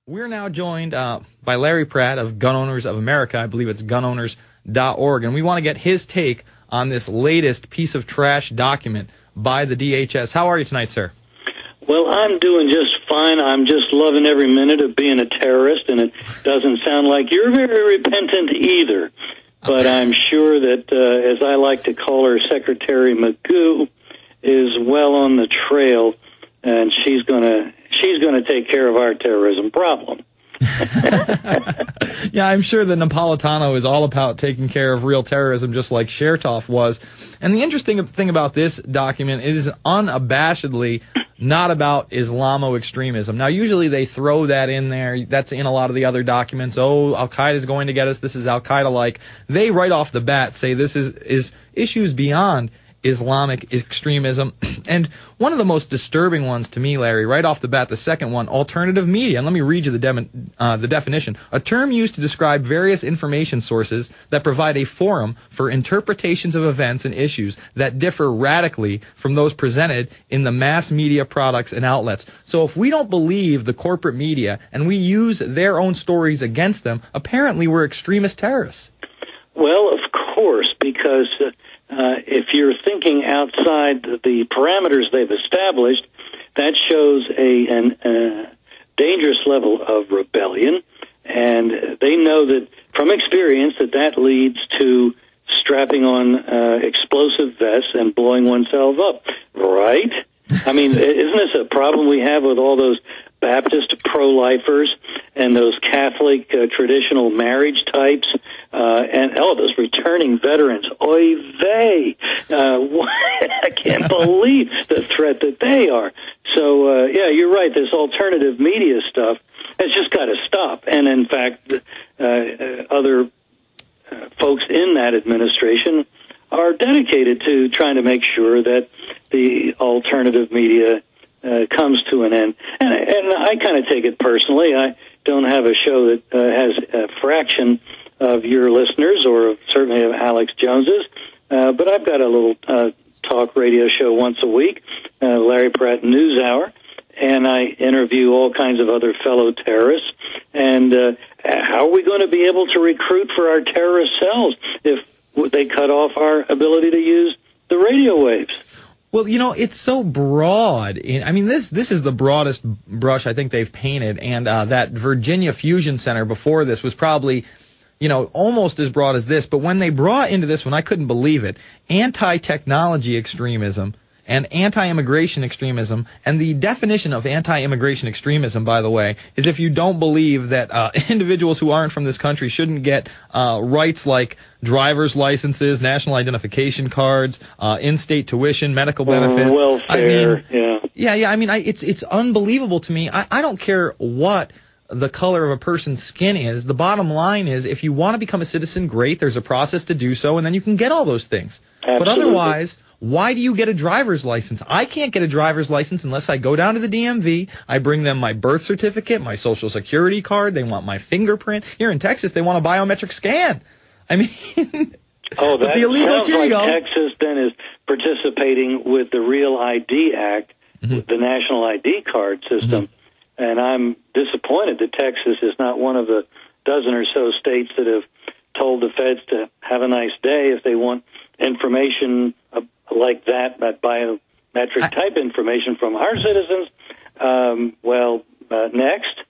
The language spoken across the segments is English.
We're now joined by Larry Pratt of Gun Owners of America. I believe it's gunowners.org. And we want to get his take on this latest piece of trash document by the DHS. How are you tonight, sir? Well, I'm doing just fine. I'm just loving every minute of being a terrorist, and it doesn't sound like you're very repentant either. But I'm sure that, as I like to call her, Secretary Magoo is well on the trail, and she's going to take care of our terrorism problem. Yeah, I'm sure that Napolitano is all about taking care of real terrorism, just like Chertoff was. And the interesting thing about this document, it is unabashedly not about Islamo-extremism. Now, usually they throw that in there. That's in a lot of the other documents. Oh, Al-Qaeda is going to get us. This is Al-Qaeda-like. They, right off the bat, say this is issues beyond Islamic extremism. And one of the most disturbing ones to me, Larry, right off the bat, the second one, alternative media. And let me read you the definition. A term used to describe various information sources that provide a forum for interpretations of events and issues that differ radically from those presented in the mass media products and outlets. So if we don't believe the corporate media and we use their own stories against them, apparently we're extremist terrorists. Well, of course, because if you're thinking outside the parameters they've established, that shows a dangerous level of rebellion, and they know that from experience that leads to strapping on explosive vests and blowing oneself up, right? I mean, isn't this a problem we have with all those Baptist pro-lifers and those Catholic traditional marriage types? And those returning veterans, oy vey! I can't believe the threat that they are. So, yeah, you're right. This alternative media stuff has just got to stop. And in fact, other folks in that administration are dedicated to trying to make sure that the alternative media comes to an end. And I kind of take it personally. I don't have a show that has a fraction of your listeners, or certainly of Alex Jones's, but I've got a little talk radio show once a week, Larry Pratt News Hour, and I interview all kinds of other fellow terrorists. And how are we going to be able to recruit for our terrorist cells if they cut off our ability to use the radio waves? Well, you know, it's so broad. I mean, this is the broadest brush I think they've painted, and that Virginia Fusion Center before this was probably, you know, almost as broad as this. But when they brought into this one, I couldn't believe it. Anti-technology extremism and anti-immigration extremism. And the definition of anti-immigration extremism, by the way, is if you don't believe that individuals who aren't from this country shouldn't get rights like driver's licenses, national identification cards, in-state tuition, medical benefits. Welfare, yeah. I mean, it's unbelievable to me. I don't care what the color of a person's skin is. The bottom line is, if you want to become a citizen, great. There's a process to do so, and then you can get all those things. Absolutely. But otherwise, why do you get a driver's license? I can't get a driver's license unless I go down to the DMV. I bring them my birth certificate, my social security card. They want my fingerprint. Here in Texas, they want a biometric scan. I mean, oh, that the illegals, sounds here like you go. Texas then is participating with the Real ID Act, with the National ID card system. And I'm disappointed that Texas is not one of the dozen or so states that have told the feds to have a nice day if they want information like that biometric type information from our citizens. Next.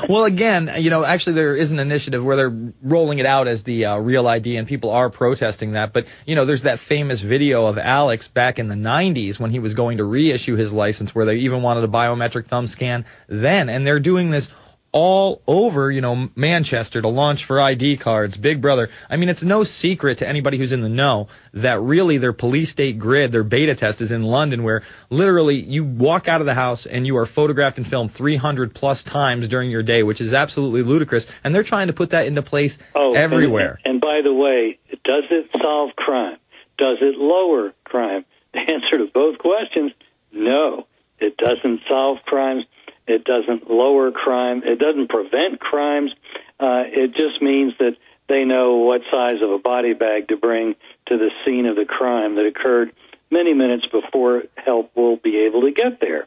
Well, again, you know, actually there is an initiative where they're rolling it out as the Real ID, and people are protesting that. But, you know, there's that famous video of Alex back in the 90s when he was going to reissue his license, where they even wanted a biometric thumb scan then. And they're doing this all over, you know, Manchester to launch for ID cards, Big Brother. I mean, it's no secret to anybody who's in the know that really their police state grid, their beta test is in London, where literally you walk out of the house and you are photographed and filmed 300 plus times during your day, which is absolutely ludicrous. And they're trying to put that into place everywhere. And by the way, does it solve crime? Does it lower crime? The answer to both questions, no. It doesn't solve crimes. It doesn't lower crime. It doesn't prevent crimes. It just means that they know what size of a body bag to bring to the scene of the crime that occurred many minutes before help will be able to get there.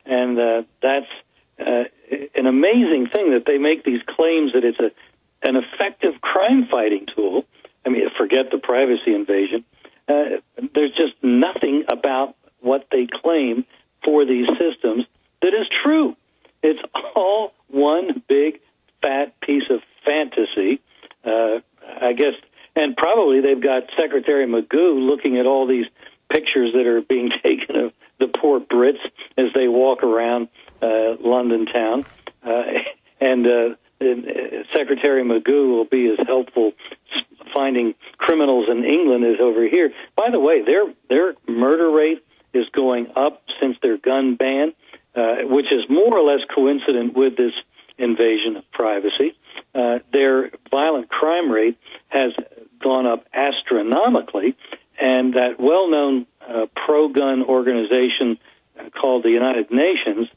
And that's an amazing thing that they make these claims that it's an effective crime-fighting tool. I mean, forget the privacy invasion. There's just nothing about what they claim for these systems that is true. It's all one big, fat piece of fantasy, I guess. And probably they've got Secretary Magoo looking at all these pictures that are being taken of the poor Brits as they walk around London town. And Secretary Magoo will be as helpful finding criminals in England as over here. By the way, their murder rate is going up since their gun ban, which is more or less coincident with this invasion of privacy. Their violent crime rate has gone up astronomically, and that well-known pro-gun organization called the United Nations,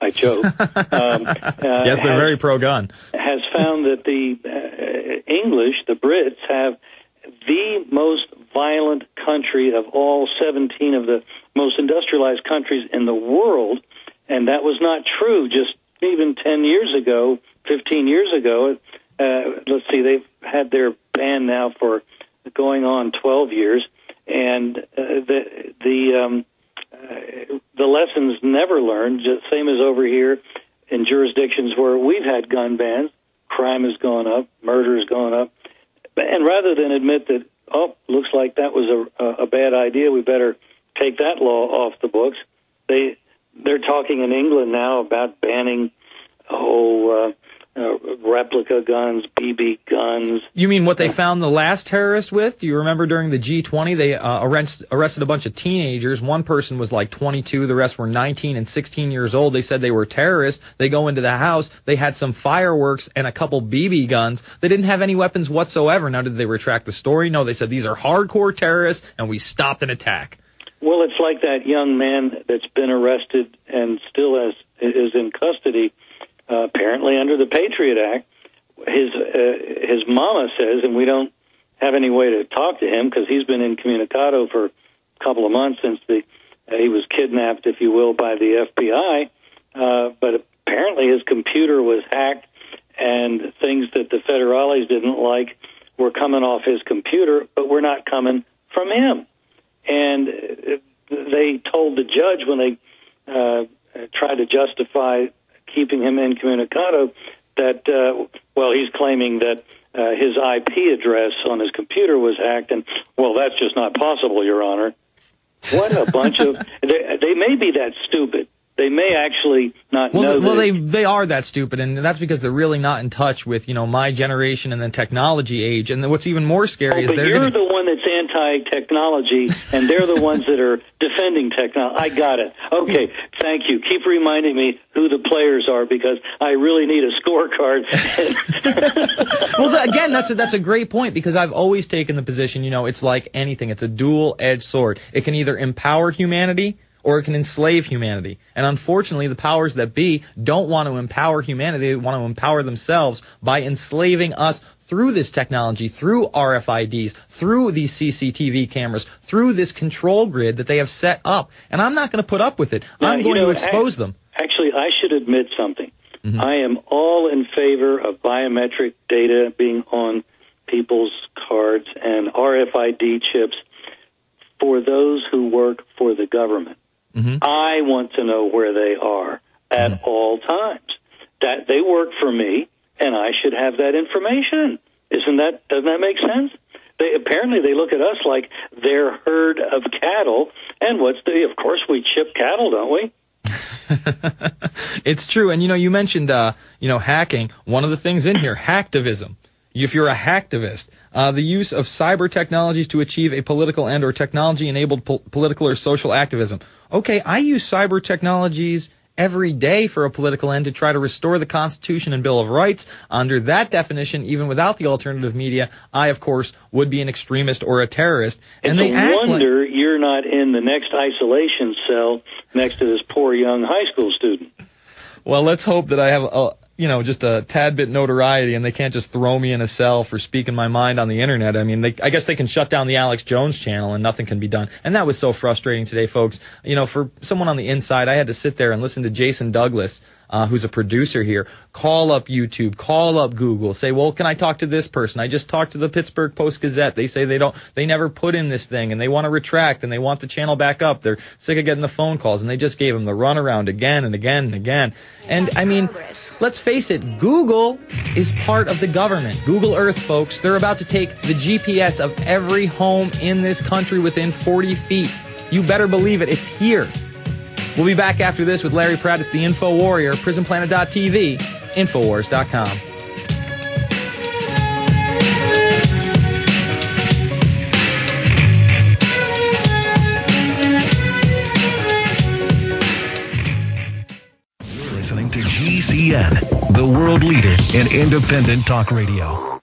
I joke. Yes, they're very pro-gun. Has found that the English, the Brits, have the most violent country of all 17 of the most industrialized countries in the world, and that was not true just even 10 years ago, 15 years ago. Let's see, they've had their ban now for going on 12 years, and the lessons never learned, just same as over here in jurisdictions where we've had gun bans. Crime has gone up, murder has gone up, and rather than admit that, oh, looks like that was a bad idea, we better take that law off the books, they're talking in England now about banning replica guns, BB guns. You mean what they found the last terrorist with? Do you remember during the G20, they arrested a bunch of teenagers. One person was like 22, the rest were 19 and 16 years old. They said they were terrorists. They go into the house, they had some fireworks and a couple BB guns. They didn't have any weapons whatsoever. Now, did they retract the story? No, they said these are hardcore terrorists and we stopped an attack. Well, it's like that young man that's been arrested and still is in custody, apparently under the Patriot Act. His mama says, and we don't have any way to talk to him because he's been incommunicado for a couple of months since he was kidnapped, if you will, by the FBI. But apparently his computer was hacked, and things that the federales didn't like were coming off his computer, but were not coming from him. And they told the judge when they tried to justify keeping him incommunicado that, he's claiming that his IP address on his computer was hacked, and, well, that's just not possible, Your Honor. What a bunch of... They may be that stupid. They may actually not know. Well, they are that stupid, and that's because they're really not in touch with, my generation and the technology age. And what's even more scary is you're the one that's anti-technology, and they're the ones that are defending technology. I got it. Okay, thank you. Keep reminding me who the players are because I really need a scorecard. Well, again, that's a great point because I've always taken the position, it's like anything. It's a dual-edged sword. It can either empower humanity or it can enslave humanity. And unfortunately, the powers that be don't want to empower humanity. They want to empower themselves by enslaving us through this technology, through RFIDs, through these CCTV cameras, through this control grid that they have set up. And I'm not going to put up with it. I'm going to expose them. Actually, I should admit something. Mm-hmm. I am all in favor of biometric data being on people's cards and RFID chips for those who work for the government. Mm-hmm. I want to know where they are at all times. That they work for me, and I should have that information. Doesn't that make sense? Apparently they look at us like they're herd of cattle, and of course we chip cattle, don't we? It's true, and you mentioned hacking. One of the things in here, hacktivism. If you're a hacktivist, the use of cyber technologies to achieve a political end or technology-enabled political or social activism. Okay, I use cyber technologies every day for a political end to try to restore the Constitution and Bill of Rights. Under that definition, even without the alternative media, I, of course, would be an extremist or a terrorist. And it's a wonder you're not in the next isolation cell next to this poor young high school student. Well, let's hope that I have just a tad bit notoriety, and they can't just throw me in a cell for speaking my mind on the internet. I mean, I guess they can shut down the Alex Jones channel and nothing can be done. And that was so frustrating today, folks. For someone on the inside, I had to sit there and listen to Jason Douglas, who's a producer here, call up YouTube, call up Google, say, well, can I talk to this person? I just talked to the Pittsburgh Post-Gazette. They say they never put in this thing, and they want to retract, and they want the channel back up. They're sick of getting the phone calls, and they just gave them the runaround again and again and again. And, I mean, let's face it, Google is part of the government. Google Earth, folks, they're about to take the GPS of every home in this country within 40 feet. You better believe it. It's here. We'll be back after this with Larry Pratt. It's the Info Warrior, PrisonPlanet.tv, Infowars.com. You're listening to GCN, the world leader in independent talk radio.